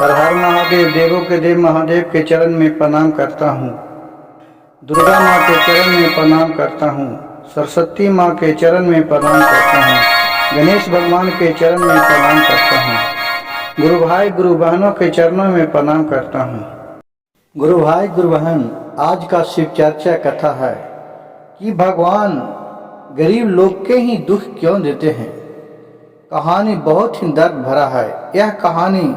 हर हर महादेव, देवों के देव महादेव के चरण में प्रणाम करता हूँ। दुर्गा माँ के चरण में प्रणाम करता हूँ। सरस्वती माँ के चरण में प्रणाम करता हूँ। गणेश भगवान के चरण में प्रणाम करता हूँ। गुरु भाई गुरु बहनों के चरणों में प्रणाम करता हूँ। गुरु भाई गुरु बहन, आज का शिव चर्चा कथा है कि भगवान गरीब लोग के ही दुख क्यों देते हैं। कहानी बहुत ही दर्द भरा है। यह कहानी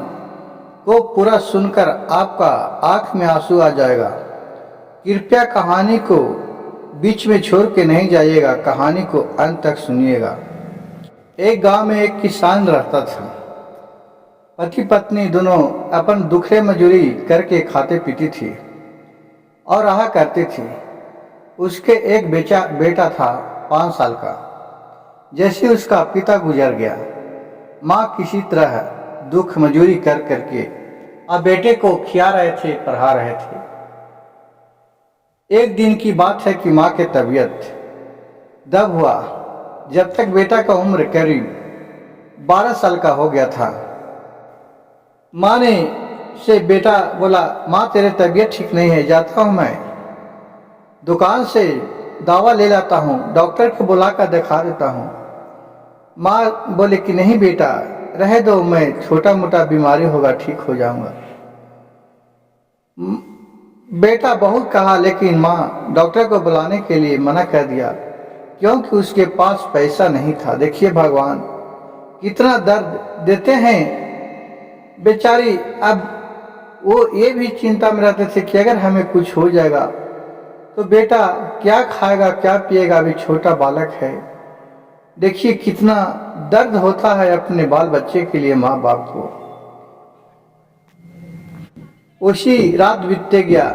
को पूरा सुनकर आपका आंख में आंसू आ जाएगा। कृपया कहानी को बीच में छोड़ के नहीं जाइएगा, कहानी को अंत तक सुनिएगा। एक गांव में एक किसान रहता था। पति पत्नी दोनों अपन दुखरे मजूरी करके खाते पीती थी और रहा करते थे। उसके एक बेटा था 5 साल का। जैसे उसका पिता गुजर गया, माँ किसी तरह दुख मजूरी कर करके अब बेटे को खिया रहे थे, पढ़ा रहे थे। एक दिन की बात है कि माँ की तबीयत दब हुआ। जब तक बेटा का उम्र करीब 12 साल का हो गया था, माँ ने से बेटा बोला, माँ तेरे तबीयत ठीक नहीं है, जाता हूँ मैं दुकान से दवा ले लाता हूँ, डॉक्टर को बुला कर दिखा देता हूँ। माँ बोले कि नहीं बेटा, रह दो, मैं छोटा मोटा बीमारी होगा ठीक हो जाऊंगा। बेटा बहुत कहा, लेकिन माँ डॉक्टर को बुलाने के लिए मना कर दिया क्योंकि उसके पास पैसा नहीं था। देखिए भगवान कितना दर्द देते हैं बेचारी। अब वो ये भी चिंता में रहते थे कि अगर हमें कुछ हो जाएगा तो बेटा क्या खाएगा, क्या पिएगा, अभी छोटा बालक है। देखिए कितना दर्द होता है अपने बाल बच्चे के लिए माँ बाप को। उसी रात बीतते गया।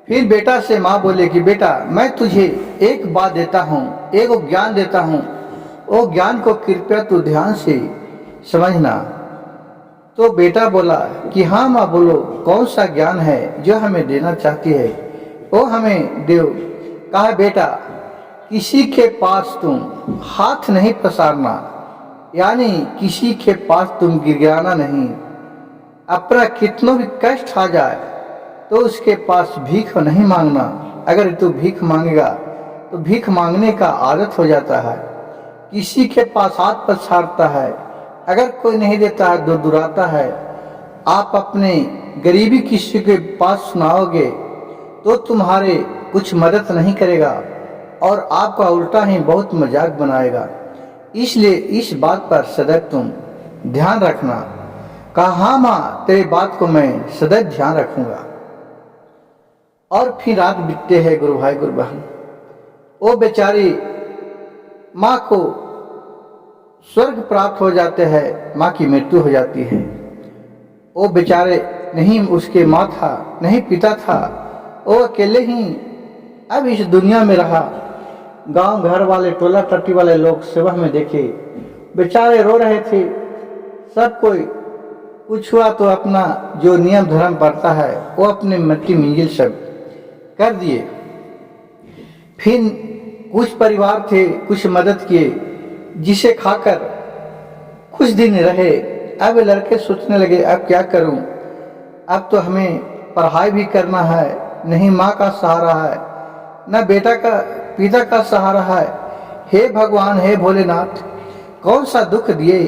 फिर बेटा से माँ बोले कि बेटा मैं तुझे एक बात देता हूँ, एक ज्ञान देता हूँ, वो ज्ञान को कृपया तू ध्यान से समझना। तो बेटा बोला कि हाँ माँ बोलो, कौन सा ज्ञान है जो हमें देना चाहती है, वो हमें देव। कहा बेटा किसी के पास तुम हाथ नहीं पसारना, यानी किसी के पास तुम गिराना नहीं। अपना कितना भी कष्ट आ जाए तो उसके पास भीख नहीं मांगना। अगर तू भीख मांगेगा तो भीख मांगने का आदत हो जाता है। किसी के पास हाथ पसारता है, अगर कोई नहीं देता है तो दुराता है। आप अपने गरीबी किसी के पास सुनाओगे तो तुम्हारे कुछ मदद नहीं करेगा और आपका उल्टा ही बहुत मजाक बनाएगा। इसलिए इस बात पर सदैव तुम ध्यान रखना। कहा हाँ माँ, तेरी बात को मैं सदैव ध्यान रखूंगा। और फिर रात बीतते हैं गुरु भाई गुरु बहन। वो बेचारी माँ को स्वर्ग प्राप्त हो जाते हैं, माँ की मृत्यु हो जाती है। वो बेचारे नहीं उसके माँ था, नहीं पिता था, वो अकेले ही अब इस दुनिया में रहा। गांव घर वाले, टोला टट्टी वाले लोग सुबह में देखे बेचारे रो रहे थे। सब कोई कुछ हुआ तो अपना जो नियम धर्म पड़ता है वो अपने मिट्टी मिंजिल सब कर दिए। फिर कुछ परिवार थे, कुछ मदद किए, जिसे खाकर कुछ दिन रहे। अब लड़के सोचने लगे अब क्या करूं, अब तो हमें पढ़ाई भी करना है, नहीं माँ का सहारा है, न बेटा का पिता का सहारा है। हे भगवान, हे भोलेनाथ, कौन सा दुख दिए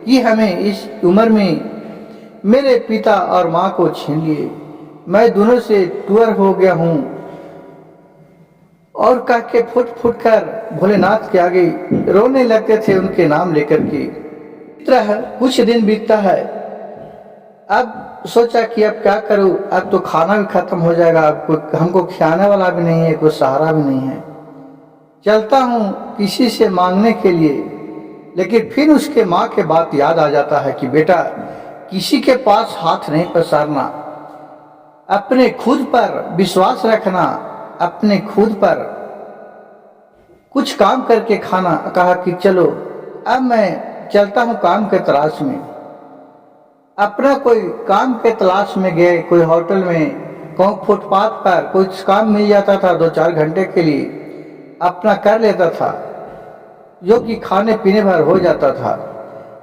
कि हमें इस उम्र में मेरे पिता और माँ को छीन लिए। मैं दोनों से टूअर हो गया हूँ। और कह के फुट फुट कर भोलेनाथ के आगे रोने लगते थे उनके नाम लेकर के। इस तरह कुछ दिन बीतता है। अब सोचा कि अब क्या करूं, अब तो खाना भी खत्म हो जाएगा, अब कोई हमको खिलाने वाला भी नहीं है, कोई सहारा भी नहीं है। चलता हूँ किसी से मांगने के लिए, लेकिन फिर उसके माँ के बात याद आ जाता है कि बेटा किसी के पास हाथ नहीं पसारना, अपने खुद पर विश्वास रखना, अपने खुद पर कुछ काम करके खाना। कहा कि चलो अब मैं चलता हूँ काम के तलाश में। अपना कोई काम के तलाश में गए, कोई होटल में, कोई फुटपाथ पर कुछ काम मिल जाता था 2-4 घंटे के लिए, अपना कर लेता था, जो कि खाने पीने भर हो जाता था।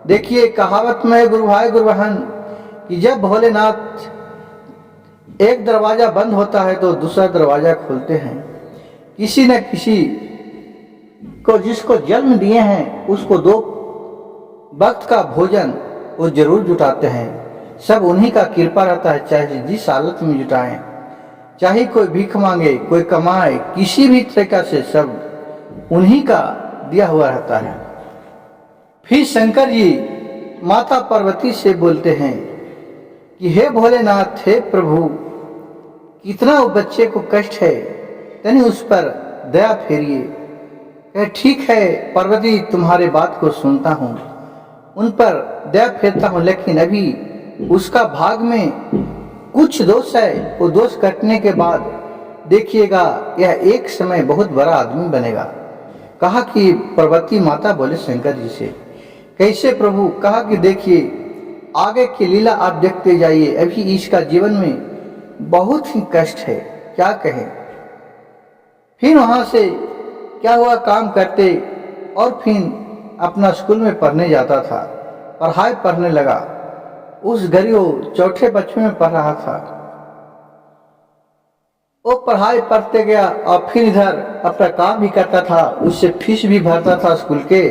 देखिए कहावत में गुरु भाई गुरु बहन, कि जब भोलेनाथ एक दरवाजा बंद होता है तो दूसरा दरवाजा खोलते हैं। किसी न किसी को जिसको जन्म दिए हैं उसको 2 वक्त का भोजन वो जरूर जुटाते हैं। सब उन्हीं का कृपा रहता है, चाहे जिस हालत में जुटाएं, चाहे कोई भीख मांगे, कोई कमाए, किसी भी तरीका से सब उन्हीं का दिया हुआ रहता है। फिर शंकर जी माता पार्वती से बोलते हैं कि हे भोलेनाथ, हे प्रभु, कितना वो बच्चे को कष्ट है, तनी उस पर दया फेरिए। कहे ठीक है पार्वती, तुम्हारे बात को सुनता हूँ, उन पर दया फेरता हूँ, लेकिन अभी उसका भाग में कुछ दोष है। वो दोष कटने के बाद देखिएगा यह एक समय बहुत बड़ा आदमी बनेगा। कहा कि पार्वती माता बोले शंकर जी से, कैसे प्रभु? कहा कि देखिए आगे की लीला आप देखते जाइए, अभी इसका जीवन में बहुत ही कष्ट है, क्या कहें। फिर वहां से क्या हुआ, काम करते और फिर अपना स्कूल में पढ़ने जाता था, पढ़ाई पढ़ने लगा। उस घड़ी वो 4थे बच्चे में पढ़ रहा था। वो पढ़ाई पढ़ते गया और फिर इधर अपना काम भी करता था, उससे फीस भी भरता था स्कूल के,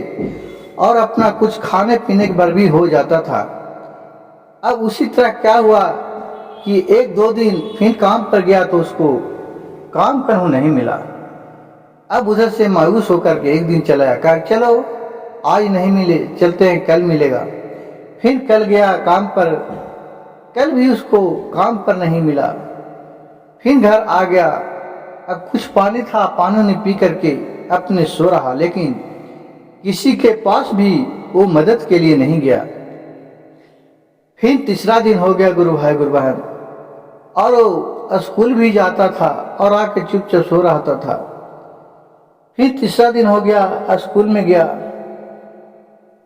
और अपना कुछ खाने पीने के बार भी हो जाता था। अब उसी तरह क्या हुआ कि 1-2 दिन फिर काम पर गया तो उसको काम कहीं नहीं मिला। अब उधर से मायूस होकर के एक दिन चला गया, कहा चलो आज नहीं मिले, चलते हैं कल मिलेगा। फिर कल गया काम पर, कल भी उसको काम पर नहीं मिला। फिर घर आ गया, अब कुछ पानी था, पानी ने पी करके अपने सो रहा, लेकिन किसी के पास भी वो मदद के लिए नहीं गया। फिर तीसरा दिन हो गया गुरु भाई गुरु बहन, और वो स्कूल भी जाता था और आके चुपचाप सो रहता था। फिर तीसरा दिन हो गया, स्कूल में गया,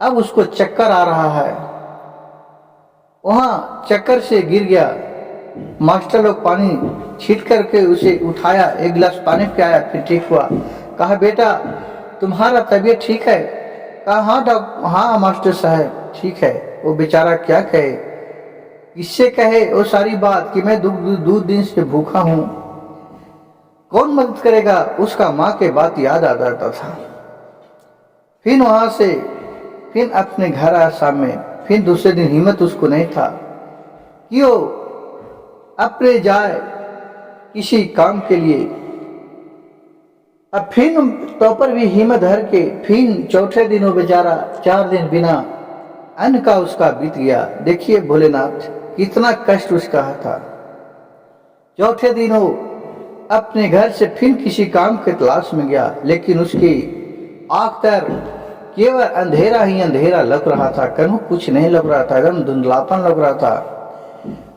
अब उसको चक्कर आ रहा है। वहां चक्कर से गिर गया, मास्टर लोग पानी छीट करके उसे उठाया, 1 गिलास पानी पिलाया, फिर ठीक हुआ। कहा बेटा तुम्हारा तबीयत ठीक है? कहा हाँ डॉक्टर, हाँ मास्टर साहब ठीक है। वो बेचारा क्या कहे, किससे कहे वो सारी बात कि मैं 2 दिन से भूखा हूँ, कौन मदद करेगा। उसका माँ के बात याद आ जाता था। फिर वहां से फिर अपने घर आया शाम में। फिर दूसरे दिन हिम्मत उसको नहीं था कि वो अपने जाए किसी काम के लिए। अब फिर तो पर भी हिम्मत धर के फिर 4थे दिन वो बेचारा 4 दिन बिना अन्न का उसका बीत गया। देखिए भोलेनाथ कितना कष्ट उसका था। 4थे दिन वो अपने घर से फिर किसी काम के तलाश में गया, लेकिन उसकी आंख तर केवल अंधेरा ही अंधेरा लग रहा था, कहीं कुछ नहीं लग रहा था, एकदम धुंधलापन लग रहा था।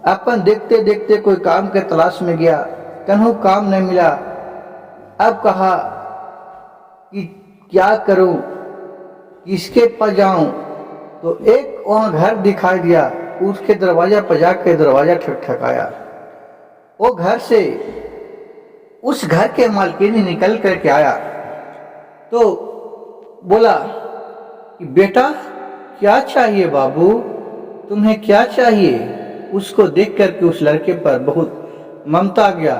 अपन देखते देखते कोई काम के तलाश में गया, कहीं काम नहीं मिला। अब कहा कि क्या करूं, किसके पास जाऊं, तो एक वहां घर दिखाई दिया, उसके दरवाजा पर जाकर दरवाजा ठकठकाया। वो घर से उस घर के मालकिन निकल करके आया तो बोला कि बेटा क्या चाहिए बाबू, तुम्हें क्या चाहिए। उसको देख करके उस लड़के पर बहुत ममता आ गया,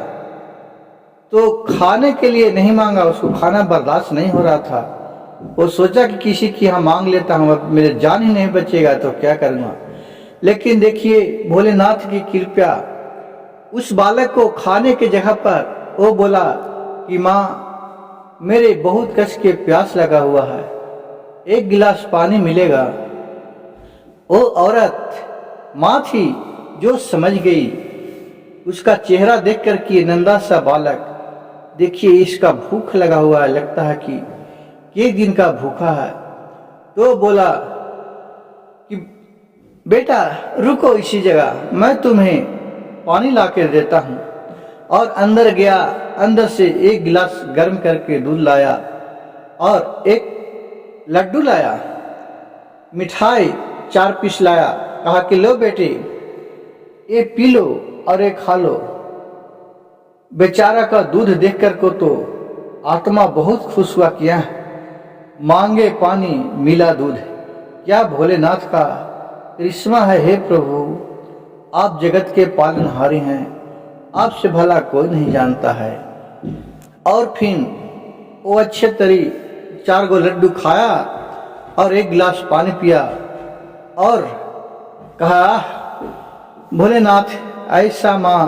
तो खाने के लिए नहीं मांगा, उसको खाना बर्दाश्त नहीं हो रहा था। वो सोचा कि किसी की यहाँ मांग लेता हूँ, अब मेरे जान ही नहीं बचेगा तो क्या करूँगा। लेकिन देखिए भोलेनाथ की कृपा, उस बालक को खाने के जगह पर वो बोला कि माँ मेरे बहुत कष्ट के प्यास लगा हुआ है, 1 गिलास पानी मिलेगा। वो औरत माँ थी जो समझ गई, उसका चेहरा देख कर कि नंदा सा बालक, देखिए इसका भूख लगा हुआ है, लगता है कि 1 दिन का भूखा है। तो बोला कि बेटा रुको इसी जगह, मैं तुम्हें पानी ला कर देता हूँ। और अंदर गया, अंदर से 1 गिलास गर्म करके दूध लाया और 1 लड्डू लाया, मिठाई 4 पीस लाया। कहा कि लो बेटे ये पी लो और ये खा लो। बेचारा का दूध देख कर को तो आत्मा बहुत खुश हुआ, किया मांगे पानी मिला दूध। क्या भोलेनाथ का करिश्मा है हे प्रभु। आप जगत के पालनहारी हैं, आपसे भला कोई नहीं जानता है। और फिर वो अच्छे तरी 4 गो लड्डू खाया और 1 गिलास पानी पिया और कहा, भोलेनाथ ऐसा माँ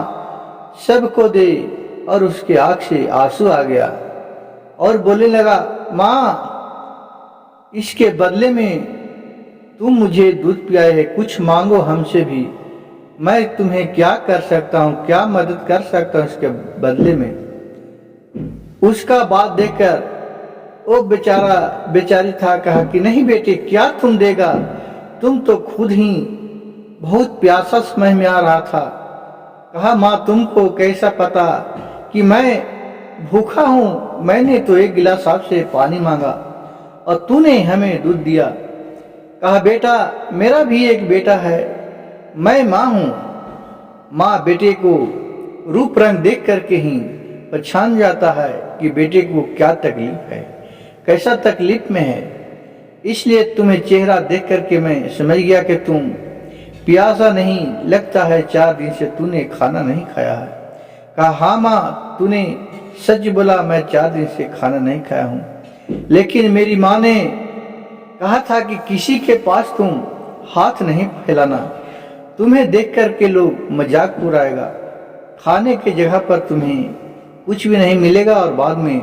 सबको दे। और उसके आँख से आंसू आ गया और बोलने लगा, माँ इसके बदले में तुम मुझे दूध पिलाए है, कुछ मांगो हमसे भी, मैं तुम्हें क्या कर सकता हूँ, क्या मदद कर सकता हूँ इसके बदले में। उसका बात देखकर वो बेचारी था, कहा कि नहीं बेटे, क्या तुम देगा, तुम तो खुद ही बहुत प्यासा समझ में आ रहा था। कहा, माँ तुमको कैसा पता कि मैं भूखा हूँ, मैंने तो 1 गिलास आपसे पानी मांगा और तूने हमें दूध दिया। कहा, बेटा मेरा भी एक बेटा है, मैं माँ हूँ। माँ बेटे को रूप रंग देख करके ही पहचान जाता है कि बेटे को क्या तकलीफ है, कैसा तकलीफ में है। इसलिए तुम्हें चेहरा देख करके मैं समझ गया कि तुम प्यासा नहीं लगता है, 4 दिन से तूने खाना नहीं खाया है। कहा, हाँ माँ तूने सच बोला, मैं 4 दिन से खाना नहीं खाया हूँ, लेकिन मेरी माँ ने कहा था कि किसी के पास तुम हाथ नहीं फैलाना, तुम्हें देख करके लोग मजाक उड़ाएगा, खाने की जगह पर तुम्हें कुछ भी नहीं मिलेगा और बाद में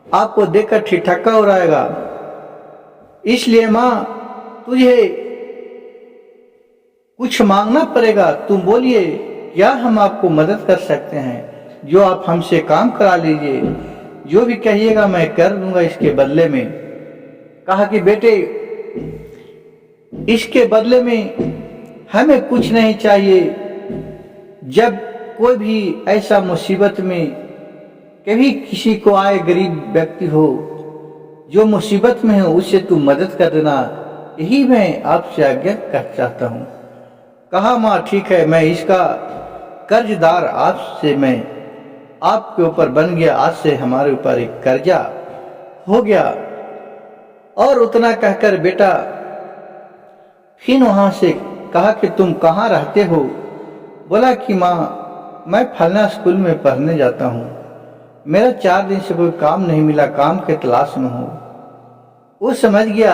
आपको देखकर ठिठक्का उड़ाएगा। इसलिए माँ तुझे कुछ मांगना पड़ेगा, तुम बोलिए क्या हम आपको मदद कर सकते हैं, जो आप हमसे काम करा लीजिए, जो भी कहिएगा मैं कर दूंगा इसके बदले में। कहा कि बेटे इसके बदले में हमें कुछ नहीं चाहिए, जब कोई भी ऐसा मुसीबत में कभी किसी को आए, गरीब व्यक्ति हो जो मुसीबत में हो, उससे तू मदद कर देना, यही मैं आपसे आज्ञा कर चाहता हूँ। कहा, माँ ठीक है, मैं इसका कर्जदार आपसे मैं आपके ऊपर बन गया, आज से हमारे ऊपर एक कर्जा हो गया। और उतना कहकर बेटा फिर वहां से कहा कि तुम कहाँ रहते हो। बोला कि माँ मैं फलना स्कूल में पढ़ने जाता हूँ, मेरा 4 दिन से कोई काम नहीं मिला, काम के तलाश में हूँ। वो समझ गया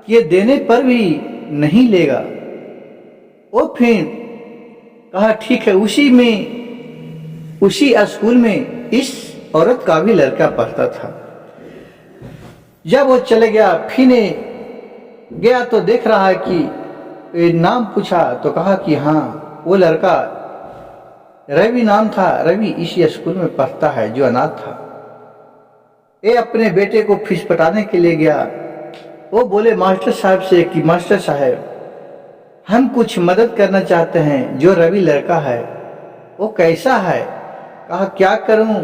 कि ये देने पर भी नहीं लेगा। वो फिर कहा ठीक है, उसी स्कूल में इस औरत का भी लड़का पढ़ता था। जब वो चले गया, फिर गया तो देख रहा है कि नाम पूछा तो कहा कि हाँ वो लड़का रवि नाम था, रवि इसी स्कूल में पढ़ता है जो अनाथ था। ये अपने बेटे को फीस पटाने के लिए गया। वो बोले मास्टर साहब से कि मास्टर साहब हम कुछ मदद करना चाहते हैं, जो रवि लड़का है वो कैसा है। कहा क्या करूं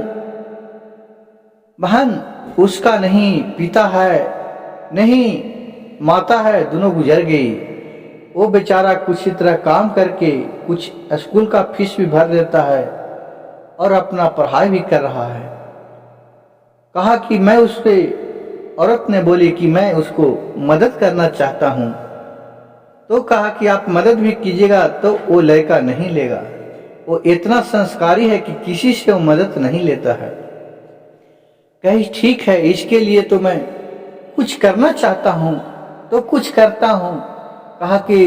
बहन, उसका नहीं पिता है नहीं माता है, दोनों गुजर गई। वो बेचारा कुछ तरह काम करके कुछ स्कूल का फीस भी भर देता है और अपना पढ़ाई भी कर रहा है। कहा कि मैं उस पे, औरत ने बोली कि मैं उसको मदद करना चाहता हूं। तो कहा कि आप मदद भी कीजिएगा तो वो लड़का नहीं लेगा, वो इतना संस्कारी है कि किसी से वो मदद नहीं लेता है। कही ठीक है, इसके लिए तो मैं कुछ करना चाहता हूं तो कुछ करता हूं। कहा कि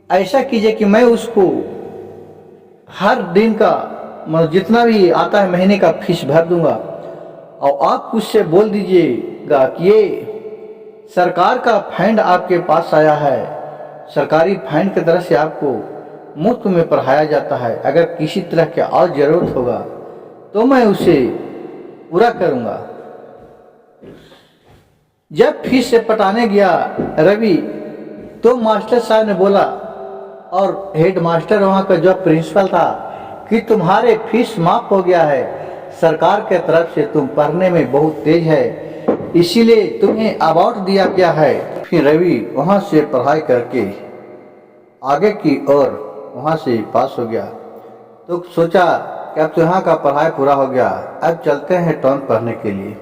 ऐसा कीजिए कि मैं उसको हर दिन का जितना भी आता है महीने का फीस भर दूंगा, और आप उससे बोल दीजिएगा कि ये सरकार का फंड आपके पास आया है, सरकारी फंड की तरफ से आपको मुफ्त में पढ़ाया जाता है, अगर किसी तरह की और जरूरत होगा तो मैं उसे पूरा करूंगा। जब फीस से पटाने गया रवि, तो मास्टर साहब ने बोला, और हेड मास्टर वहां का जो प्रिंसिपल था, कि तुम्हारे फीस माफ हो गया है, सरकार के तरफ से तुम पढ़ने में बहुत तेज है, इसीलिए तुम्हें अवार्ड दिया गया है। फिर रवि वहां से पढ़ाई करके आगे की ओर वहां से पास हो गया। तो सोचा कि अब तो यहाँ का पढ़ाई पूरा हो गया, अब चलते हैं टाउन पढ़ने के लिए।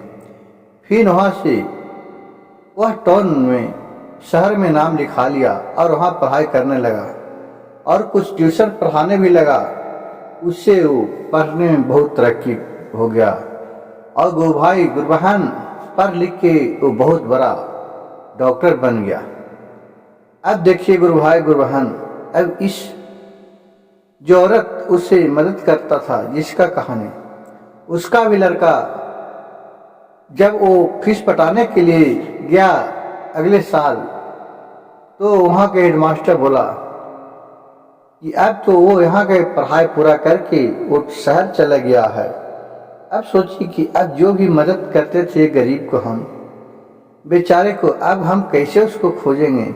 फिर वहां से वह टाउन में शहर में नाम लिखा लिया और वहाँ पढ़ाई करने लगा। और कुछ ट्यूशन पढ़ाने भी लगा। उससे वो पढ़ने में बहुत तरक्की हो गया और गुरु भाई गुरु बहन पढ़ लिख के वो बहुत बड़ा डॉक्टर बन गया। अब देखिए गुरु भाई गुरु बहन, अब इस जो औरत उससे मदद करता था, जिसका कहानी, उसका भी लड़का जब वो फीस पटाने के लिए गया अगले साल, तो वहाँ के हेडमास्टर बोला कि अब तो वो यहाँ के पढ़ाई पूरा करके वो शहर चला गया है। अब सोचिए कि अब जो भी मदद करते थे गरीब को, हम बेचारे को, अब हम कैसे उसको खोजेंगे।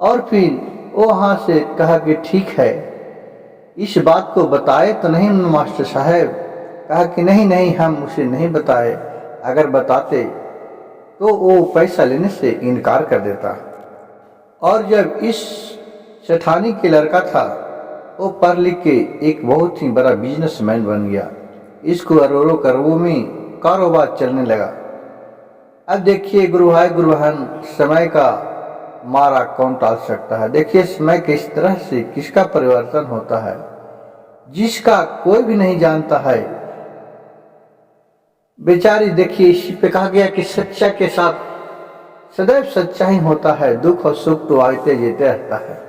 और फिर वो वहाँ से कहा कि ठीक है, इस बात को बताए तो नहीं मास्टर साहब। कहा कि नहीं नहीं, हम उसे नहीं बताए, अगर बताते तो वो पैसा लेने से इनकार कर देता। और जब इस सेठानी के लड़का था, वो पढ़ लिख के एक बहुत ही बड़ा बिजनेसमैन बन गया। इसको अरबों करोड़ों में कारोबार चलने लगा। अब देखिए गुरु भाई गुरु बहन, समय का मारा कौन टाल सकता है। देखिए समय किस तरह से किसका परिवर्तन होता है, जिसका कोई भी नहीं जानता है। बेचारी देखिए, इसी पे कहा गया कि सच्चा के साथ सदैव सच्चा ही होता है, दुख और सुख तो आते जेते रहता है।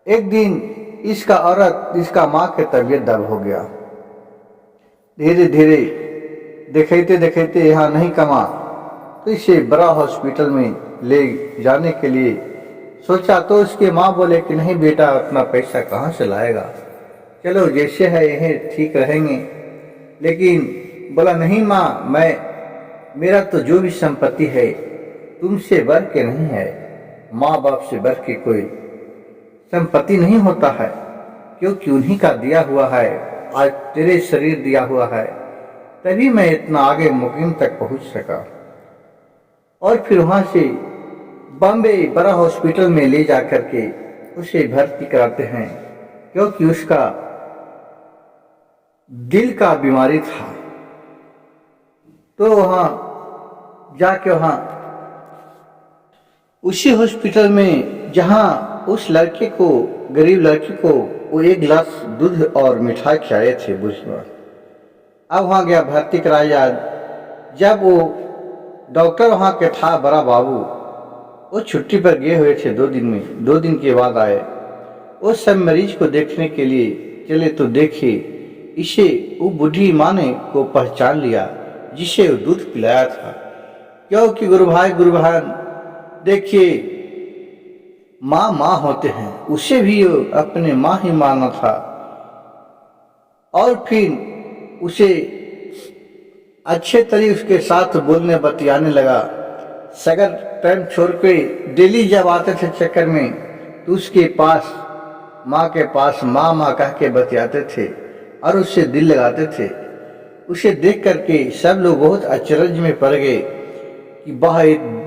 एक दिन इसका औरत, इसका माँ के तबीयत दब हो गया। धीरे धीरे देखते देखते यहाँ नहीं कमा, तो इसे बड़ा हॉस्पिटल में ले जाने के लिए सोचा। तो उसके माँ बोले कि नहीं बेटा, उतना पैसा कहाँ से लाएगा, चलो जैसे है यही ठीक रहेंगे। लेकिन बोला नहीं माँ, मेरा तो जो भी संपत्ति है तुमसे बढ़ के नहीं है, माँ बाप से बढ़ के कोई संपत्ति नहीं होता है, क्योंकि उन्हीं का दिया हुआ है। आज तेरे शरीर दिया हुआ है, तभी मैं इतना आगे मुकीम तक पहुंच सका। और फिर वहां से बॉम्बे बड़ा हॉस्पिटल में ले जाकर के उसे भर्ती कराते हैं, क्योंकि उसका दिल का बीमारी था। तो वहां जाके वहां उसी हॉस्पिटल में जहां उस लड़के को, गरीब लड़के को, वो एक गिलास दूध और मिठाई खिलाए थे बुढ़िया। अब वहां गया, भर्ती कराया। जब वो डॉक्टर वहां के था बड़ा बाबू, वो छुट्टी पर गए हुए थे 2 दिन में, 2 दिन के बाद आए। उस सब मरीज को देखने के लिए चले तो देखे इसे वो बूढ़ी माँ ने को पहचान लिया, जिसे वो दूध पिलाया था। क्योंकि गुरु भाई गुरु बहन देखिए, माँ माँ होते हैं, उसे भी वो अपने माँ ही माना था। और फिर उसे अच्छे तरीके उसके साथ बोलने बतियाने लगा। सगर टाइम छोड़ के डेली जब आते थे चक्कर में, तो उसके पास, माँ के पास माँ माँ कह के बतियाते थे और उससे दिल लगाते थे। उसे देख करके सब लोग बहुत अचरज में पड़ गए कि वाह,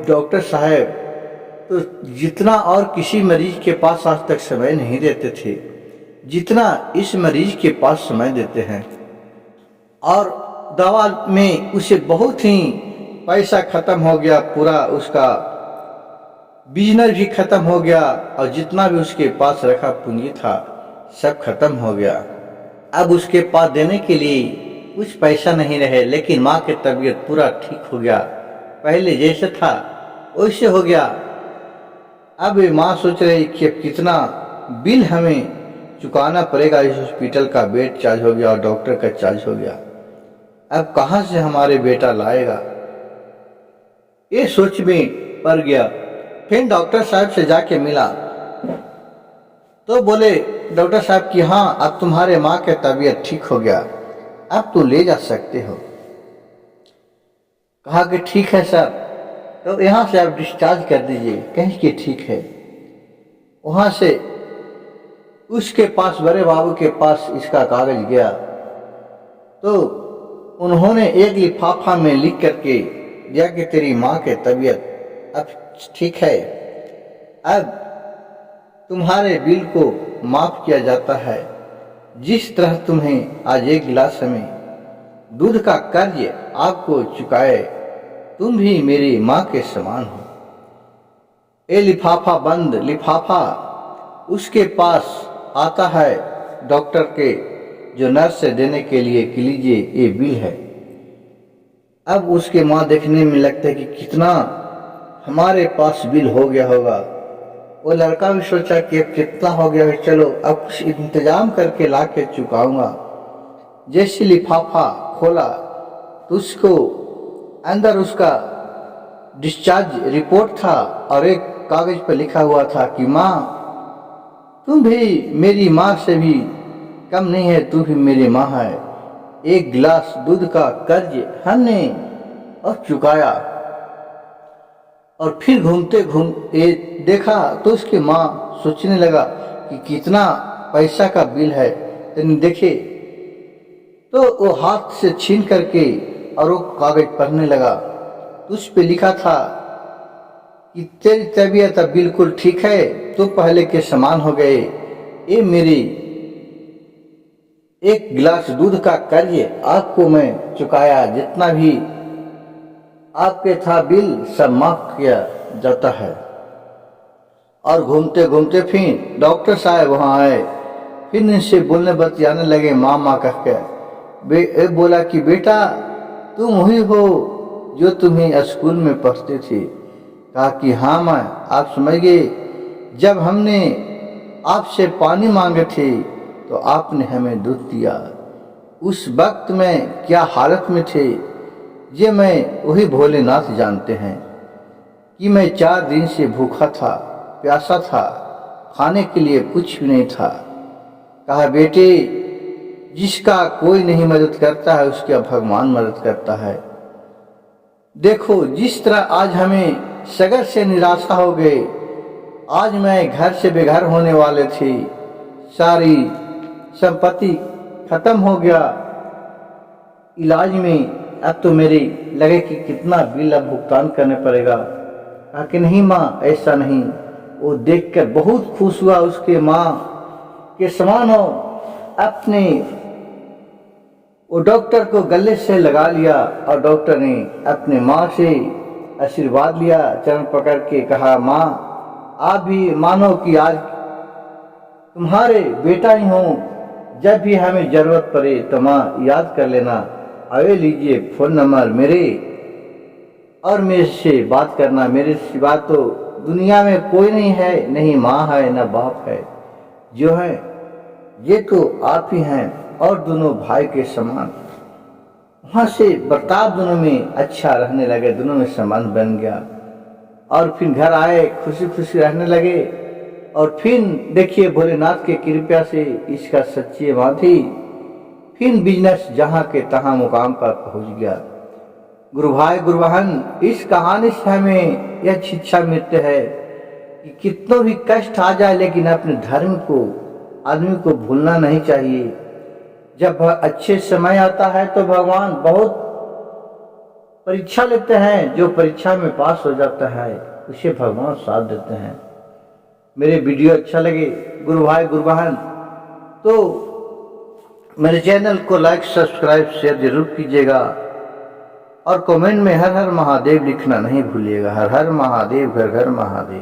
डॉक्टर साहब तो जितना और किसी मरीज के पास आज तक समय नहीं देते थे, जितना इस मरीज के पास समय देते हैं। और दवा में उसे बहुत ही पैसा खत्म हो गया, पूरा उसका बिजनेस भी खत्म हो गया, और जितना भी उसके पास रखा पूंजी था सब खत्म हो गया। अब उसके पास देने के लिए कुछ पैसा नहीं रहे। लेकिन माँ की तबीयत पूरा ठीक हो गया, पहले जैसे था वैसे हो गया। अब माँ सोच रही कि अब कितना बिल हमें चुकाना पड़ेगा, इस हॉस्पिटल का बेड चार्ज हो गया और डॉक्टर का चार्ज हो गया, अब कहाँ से हमारे बेटा लाएगा, ये सोच में पड़ गया। फिर डॉक्टर साहब से जाके मिला तो बोले डॉक्टर साहब कि हाँ, अब तुम्हारे माँ की तबीयत ठीक हो गया, अब तो ले जा सकते हो। कहा कि ठीक है सर, तो यहाँ से आप डिस्चार्ज कर दीजिए। कहीं कि ठीक है। वहाँ से उसके पास, बड़े बाबू के पास इसका कागज गया, तो उन्होंने एक लिफाफा में लिख करके दिया कि तेरी माँ की तबीयत अब ठीक है, अब तुम्हारे बिल को माफ किया जाता है। जिस तरह तुम्हें आज 1 गिलास में दूध का कर्ज आपको चुकाए, तुम भी मेरी माँ के समान हो। ये लिफाफा बंद, लिफाफा उसके पास आता है डॉक्टर के, जो नर्स से देने के लिए कि लीजिए ये बिल है। अब उसके माँ देखने में लगता है कि कितना हमारे पास बिल हो गया होगा। वो लड़का भी सोचा कि अब कितना हो गया है, चलो अब कुछ इंतजाम करके ला के चुकाऊंगा। जैसे लिफाफा खोला तो उसको अंदर उसका डिस्चार्ज रिपोर्ट था और एक कागज पर लिखा हुआ था कि माँ तुम भी मेरी माँ से भी कम नहीं है, तू भी मेरी माँ है। एक गिलास दूध का कर्ज हमने और चुकाया। और फिर घूमते घूमते देखा तो उसकी माँ सोचने लगा कि कितना पैसा का बिल है। लेकिन देखे तो वो हाथ से छीन करके और वो कागज पढ़ने लगा तो उस पे लिखा था कि तेरी तबीयत अब बिल्कुल ठीक है, तो पहले के समान हो गए। ये मेरी एक गिलास दूध का कर्ज आपको मैं चुकाया, जितना भी आपके था बिल सब माफ किया जाता है। और घूमते घूमते फिर डॉक्टर साहब वहाँ आए, फिर इनसे बोलने बतियाने लगे माँ माँ कह के। बोला कि बेटा तुम वही हो जो तुम्हें स्कूल में पढ़ते थे। कहा कि हाँ माँ, आप समझ गए, जब हमने आपसे पानी मांगे थे तो आपने हमें दूध दिया। उस वक्त में क्या हालत में थे ये मैं वही भोलेनाथ जानते हैं कि मैं 4 दिन से भूखा था, प्यासा था, खाने के लिए कुछ भी नहीं था। कहा बेटे जिसका कोई नहीं मदद करता है उसका भगवान मदद करता है। देखो जिस तरह आज हमें सगर से निराशा हो गए, आज मैं घर से बेघर होने वाले थे, सारी संपत्ति खत्म हो गया इलाज में, अब तो मेरी लगे कि कितना बिल अब भुगतान करने पड़ेगा। कहा कि नहीं माँ ऐसा नहीं। वो देखकर बहुत खुश हुआ, उसके माँ के समान हो, अपने वो डॉक्टर को गले से लगा लिया और डॉक्टर ने अपने माँ से आशीर्वाद लिया, चरण पकड़ के कहा माँ आप भी मानो कि आज तुम्हारे बेटा ही हूँ, जब भी हमें जरूरत पड़े तो माँ याद कर लेना। अरे लीजिए फोन नंबर मेरे और मेरे से बात करना, मेरे सिवा तो दुनिया में कोई नहीं है, नहीं माँ है न बाप है, जो है ये तो आप ही हैं और दोनों भाई के समान। वहाँ से बर्ताव दोनों में अच्छा रहने लगे, दोनों में संबंध बन गया और फिर घर आए खुशी खुशी रहने लगे। और फिर देखिए भोलेनाथ के कृपा से इसका सच्ची माँ थी, फिर बिजनेस जहाँ के तहाँ मुकाम पर पहुँच गया। गुरु भाई गुरु बहन, इस कहानी से हमें यह शिक्षा मिलती है कि कितना भी कष्ट आ जाए लेकिन अपने धर्म को आदमी को भूलना नहीं चाहिए। जब अच्छे समय आता है तो भगवान बहुत परीक्षा लेते हैं, जो परीक्षा में पास हो जाता है उसे भगवान साथ देते हैं। मेरे वीडियो अच्छा लगे गुरु भाई गुरु बहन तो मेरे चैनल को लाइक सब्सक्राइब शेयर जरूर कीजिएगा और कमेंट में हर हर महादेव लिखना नहीं भूलिएगा। हर हर महादेव, घर घर महादेव।